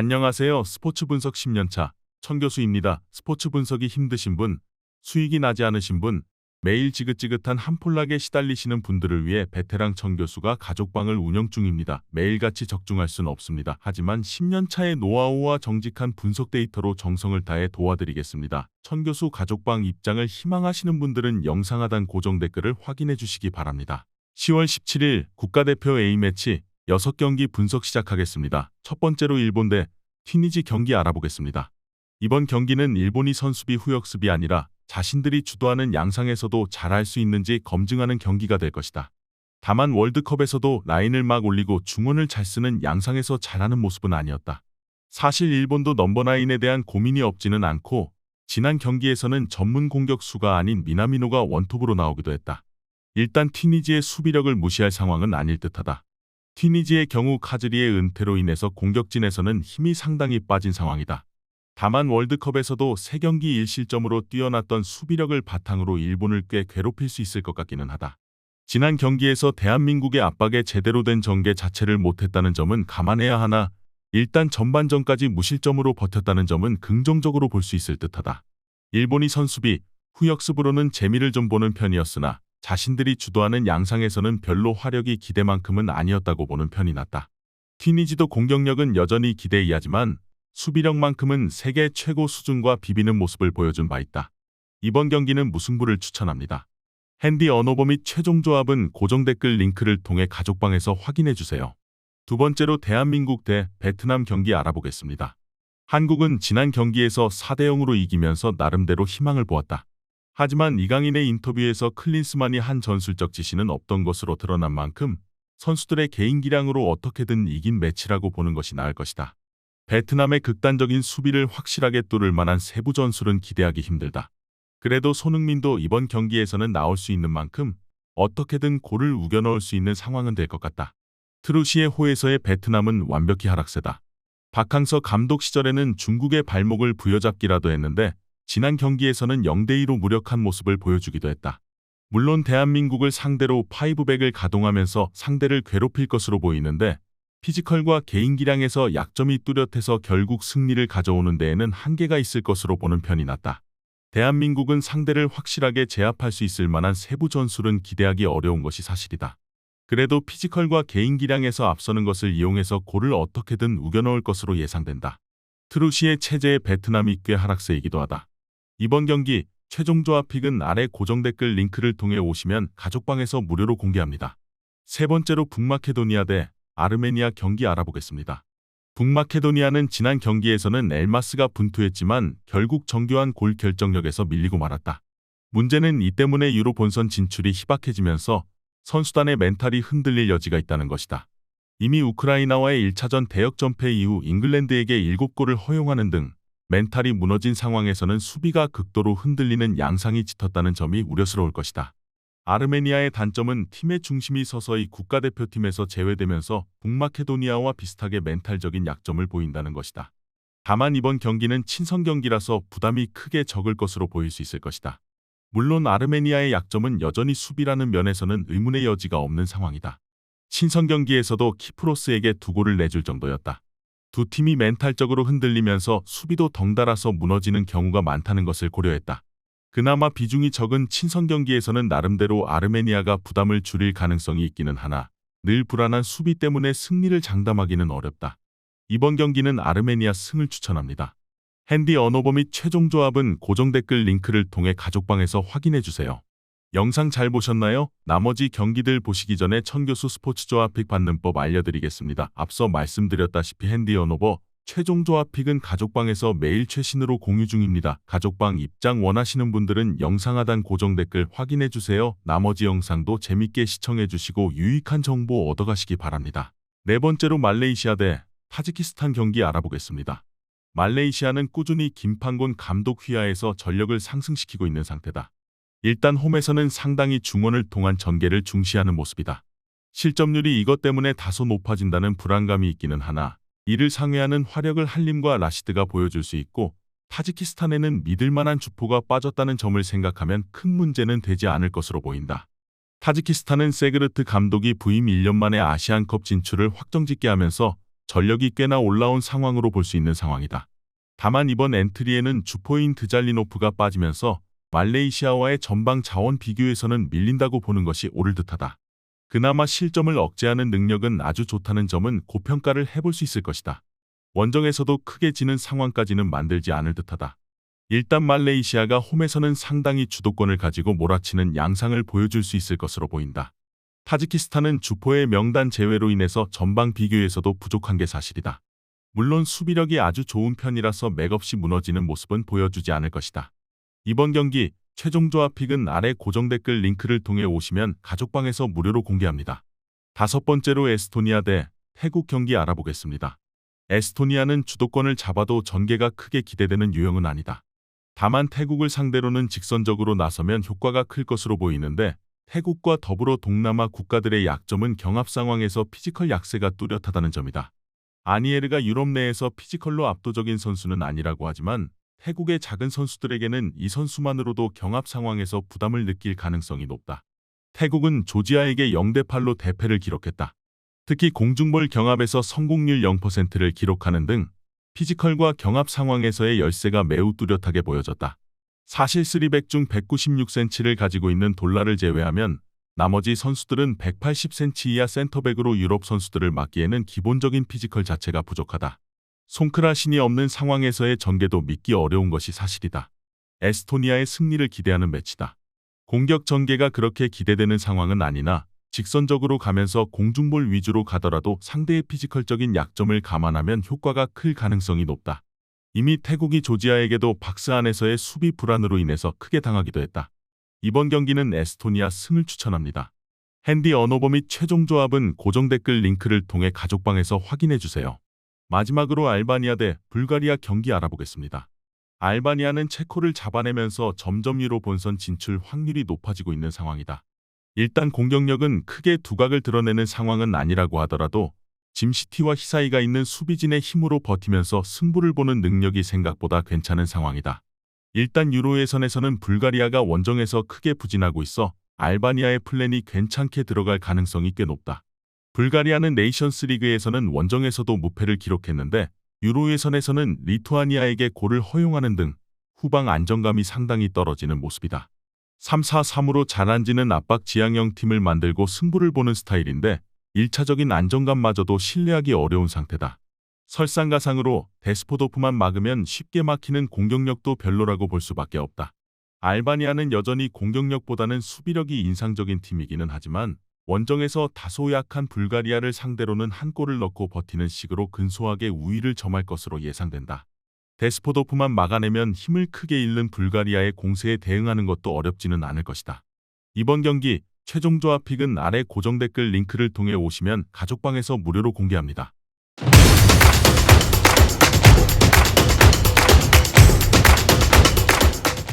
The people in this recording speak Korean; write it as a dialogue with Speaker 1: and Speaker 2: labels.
Speaker 1: 안녕하세요. 스포츠 분석 10년차 천교수입니다. 스포츠 분석이 힘드신 분, 수익이 나지 않으신 분, 매일 지긋지긋한 한폴락에 시달리시는 분들을 위해 베테랑 천교수가 가족방을 운영 중입니다. 매일같이 적중할 수는 없습니다. 하지만 10년차의 노하우와 정직한 분석 데이터로 정성을 다해 도와드리겠습니다. 천교수 가족방 입장을 희망하시는 분들은 영상 하단 고정 댓글을 확인해 주시기 바랍니다. 10월 17일 국가대표 A매치 6경기 분석 시작하겠습니다. 첫 번째로 일본 대 튀니지 경기 알아보겠습니다. 이번 경기는 일본이 선수비 후역습이 아니라 자신들이 주도하는 양상에서도 잘할 수 있는지 검증하는 경기가 될 것이다. 다만 월드컵에서도 라인을 막 올리고 중원을 잘 쓰는 양상에서 잘하는 모습은 아니었다. 사실 일본도 넘버9에 대한 고민이 없지는 않고 지난 경기에서는 전문 공격수가 아닌 미나미노가 원톱으로 나오기도 했다. 일단 튀니지의 수비력을 무시할 상황은 아닐 듯하다. 튀니지의 경우 카즈리의 은퇴로 인해서 공격진에서는 힘이 상당히 빠진 상황이다. 다만 월드컵에서도 3경기 1실점으로 뛰어났던 수비력을 바탕으로 일본을 꽤 괴롭힐 수 있을 것 같기는 하다. 지난 경기에서 대한민국의 압박에 제대로 된 전개 자체를 못했다는 점은 감안해야 하나 일단 전반전까지 무실점으로 버텼다는 점은 긍정적으로 볼 수 있을 듯하다. 일본이 선수비, 후역습으로는 재미를 좀 보는 편이었으나 자신들이 주도하는 양상에서는 별로 화력이 기대만큼은 아니었다고 보는 편이 낫다. 튀니지도 공격력은 여전히 기대 이하지만 수비력만큼은 세계 최고 수준과 비비는 모습을 보여준 바 있다. 이번 경기는 무승부를 추천합니다. 핸디 언어버 및 최종 조합은 고정 댓글 링크를 통해 가족방에서 확인해주세요. 두 번째로 대한민국 대 베트남 경기 알아보겠습니다. 한국은 지난 경기에서 4대0으로 이기면서 나름대로 희망을 보았다. 하지만 이강인의 인터뷰에서 클린스만이 한 전술적 지시는 없던 것으로 드러난 만큼 선수들의 개인 기량으로 어떻게든 이긴 매치라고 보는 것이 나을 것이다. 베트남의 극단적인 수비를 확실하게 뚫을 만한 세부 전술은 기대하기 힘들다. 그래도 손흥민도 이번 경기에서는 나올 수 있는 만큼 어떻게든 골을 우겨 넣을 수 있는 상황은 될 것 같다. 트루시의 호에서의 베트남은 완벽히 하락세다. 박항서 감독 시절에는 중국의 발목을 부여잡기라도 했는데 지난 경기에서는 0대2로 무력한 모습을 보여주기도 했다. 물론 대한민국을 상대로 파이브백을 가동하면서 상대를 괴롭힐 것으로 보이는데 피지컬과 개인 기량에서 약점이 뚜렷해서 결국 승리를 가져오는 데에는 한계가 있을 것으로 보는 편이 낫다. 대한민국은 상대를 확실하게 제압할 수 있을 만한 세부 전술은 기대하기 어려운 것이 사실이다. 그래도 피지컬과 개인 기량에서 앞서는 것을 이용해서 골을 어떻게든 우겨넣을 것으로 예상된다. 트루시의 체제의 베트남이 꽤 하락세이기도 하다. 이번 경기 최종 조합 픽은 아래 고정 댓글 링크를 통해 오시면 가족방에서 무료로 공개합니다. 세 번째로 북마케도니아 대 아르메니아 경기 알아보겠습니다. 북마케도니아는 지난 경기에서는 엘마스가 분투했지만 결국 정교한 골 결정력에서 밀리고 말았다. 문제는 이 때문에 유로 본선 진출이 희박해지면서 선수단의 멘탈이 흔들릴 여지가 있다는 것이다. 이미 우크라이나와의 1차전 대역전패 이후 잉글랜드에게 7골을 허용하는 등 멘탈이 무너진 상황에서는 수비가 극도로 흔들리는 양상이 짙었다는 점이 우려스러울 것이다. 아르메니아의 단점은 팀의 중심이 서서히 국가대표팀에서 제외되면서 북마케도니아와 비슷하게 멘탈적인 약점을 보인다는 것이다. 다만 이번 경기는 친선 경기라서 부담이 크게 적을 것으로 보일 수 있을 것이다. 물론 아르메니아의 약점은 여전히 수비라는 면에서는 의문의 여지가 없는 상황이다. 친선 경기에서도 키프로스에게 2골을 내줄 정도였다. 두 팀이 멘탈적으로 흔들리면서 수비도 덩달아서 무너지는 경우가 많다는 것을 고려했다. 그나마 비중이 적은 친선 경기에서는 나름대로 아르메니아가 부담을 줄일 가능성이 있기는 하나 늘 불안한 수비 때문에 승리를 장담하기는 어렵다. 이번 경기는 아르메니아 승을 추천합니다. 핸디 언어버 및 최종 조합은 고정 댓글 링크를 통해 가족방에서 확인해주세요. 영상 잘 보셨나요? 나머지 경기들 보시기 전에 천교수 스포츠 조합 픽 받는 법 알려드리겠습니다. 앞서 말씀드렸다시피 핸디 언어버 최종 조합 픽은 가족방에서 매일 최신으로 공유 중입니다. 가족방 입장 원하시는 분들은 영상 하단 고정 댓글 확인해주세요. 나머지 영상도 재밌게 시청해주시고 유익한 정보 얻어가시기 바랍니다. 네 번째로 말레이시아 대 타지키스탄 경기 알아보겠습니다. 말레이시아는 꾸준히 김판곤 감독 휘하에서 전력을 상승시키고 있는 상태다. 일단 홈에서는 상당히 중원을 통한 전개를 중시하는 모습이다. 실점률이 이것 때문에 다소 높아진다는 불안감이 있기는 하나 이를 상회하는 화력을 한림과 라시드가 보여줄 수 있고 타지키스탄에는 믿을 만한 주포가 빠졌다는 점을 생각하면 큰 문제는 되지 않을 것으로 보인다. 타지키스탄은 세그르트 감독이 부임 1년 만에 아시안컵 진출을 확정짓게 하면서 전력이 꽤나 올라온 상황으로 볼 수 있는 상황이다. 다만 이번 엔트리에는 주포인 드잘리노프가 빠지면서 말레이시아와의 전방 자원 비교에서는 밀린다고 보는 것이 옳을 듯하다. 그나마 실점을 억제하는 능력은 아주 좋다는 점은 고평가를 해볼 수 있을 것이다. 원정에서도 크게 지는 상황까지는 만들지 않을 듯하다. 일단 말레이시아가 홈에서는 상당히 주도권을 가지고 몰아치는 양상을 보여줄 수 있을 것으로 보인다. 타지키스탄은 주포의 명단 제외로 인해서 전방 비교에서도 부족한 게 사실이다. 물론 수비력이 아주 좋은 편이라서 맥없이 무너지는 모습은 보여주지 않을 것이다. 이번 경기 최종 조합 픽은 아래 고정 댓글 링크를 통해 오시면 가족방에서 무료로 공개합니다. 다섯 번째로 에스토니아 대 태국 경기 알아보겠습니다. 에스토니아는 주도권을 잡아도 전개가 크게 기대되는 유형은 아니다. 다만 태국을 상대로는 직선적으로 나서면 효과가 클 것으로 보이는데 태국과 더불어 동남아 국가들의 약점은 경합 상황에서 피지컬 약세가 뚜렷하다는 점이다. 아니에르가 유럽 내에서 피지컬로 압도적인 선수는 아니라고 하지만 태국의 작은 선수들에게는 이 선수만으로도 경합 상황에서 부담을 느낄 가능성이 높다. 태국은 조지아에게 0대8로 대패를 기록했다. 특히 공중볼 경합에서 성공률 0%를 기록하는 등 피지컬과 경합 상황에서의 열세가 매우 뚜렷하게 보여졌다. 사실 3백 중 196cm를 가지고 있는 돌라를 제외하면 나머지 선수들은 180cm 이하 센터백으로 유럽 선수들을 막기에는 기본적인 피지컬 자체가 부족하다. 손크라신이 없는 상황에서의 전개도 믿기 어려운 것이 사실이다. 에스토니아의 승리를 기대하는 매치다. 공격 전개가 그렇게 기대되는 상황은 아니나 직선적으로 가면서 공중볼 위주로 가더라도 상대의 피지컬적인 약점을 감안하면 효과가 클 가능성이 높다. 이미 태국이 조지아에게도 박스 안에서의 수비 불안으로 인해서 크게 당하기도 했다. 이번 경기는 에스토니아 승을 추천합니다. 핸디 언어버 및 최종 조합은 고정 댓글 링크를 통해 가족방에서 확인해주세요. 마지막으로 알바니아 대 불가리아 경기 알아보겠습니다. 알바니아는 체코를 잡아내면서 점점 유로 본선 진출 확률이 높아지고 있는 상황이다. 일단 공격력은 크게 두각을 드러내는 상황은 아니라고 하더라도 짐시티와 히사이가 있는 수비진의 힘으로 버티면서 승부를 보는 능력이 생각보다 괜찮은 상황이다. 일단 유로 예선에서는 불가리아가 원정에서 크게 부진하고 있어 알바니아의 플랜이 괜찮게 들어갈 가능성이 꽤 높다. 불가리아는 네이션스 리그에서는 원정에서도 무패를 기록했는데 유로 예선에서는 리투아니아에게 골을 허용하는 등 후방 안정감이 상당히 떨어지는 모습이다. 3-4-3으로 잘 앉는 압박 지향형 팀을 만들고 승부를 보는 스타일인데 1차적인 안정감마저도 신뢰하기 어려운 상태다. 설상가상으로 데스포도프만 막으면 쉽게 막히는 공격력도 별로라고 볼 수밖에 없다. 알바니아는 여전히 공격력보다는 수비력이 인상적인 팀이기는 하지만 원정에서 다소 약한 불가리아를 상대로는 한 골을 넣고 버티는 식으로 근소하게 우위를 점할 것으로 예상된다. 데스포도프만 막아내면 힘을 크게 잃는 불가리아의 공세에 대응하는 것도 어렵지는 않을 것이다. 이번 경기 최종 조합 픽은 아래 고정 댓글 링크를 통해 오시면 가족방에서 무료로 공개합니다.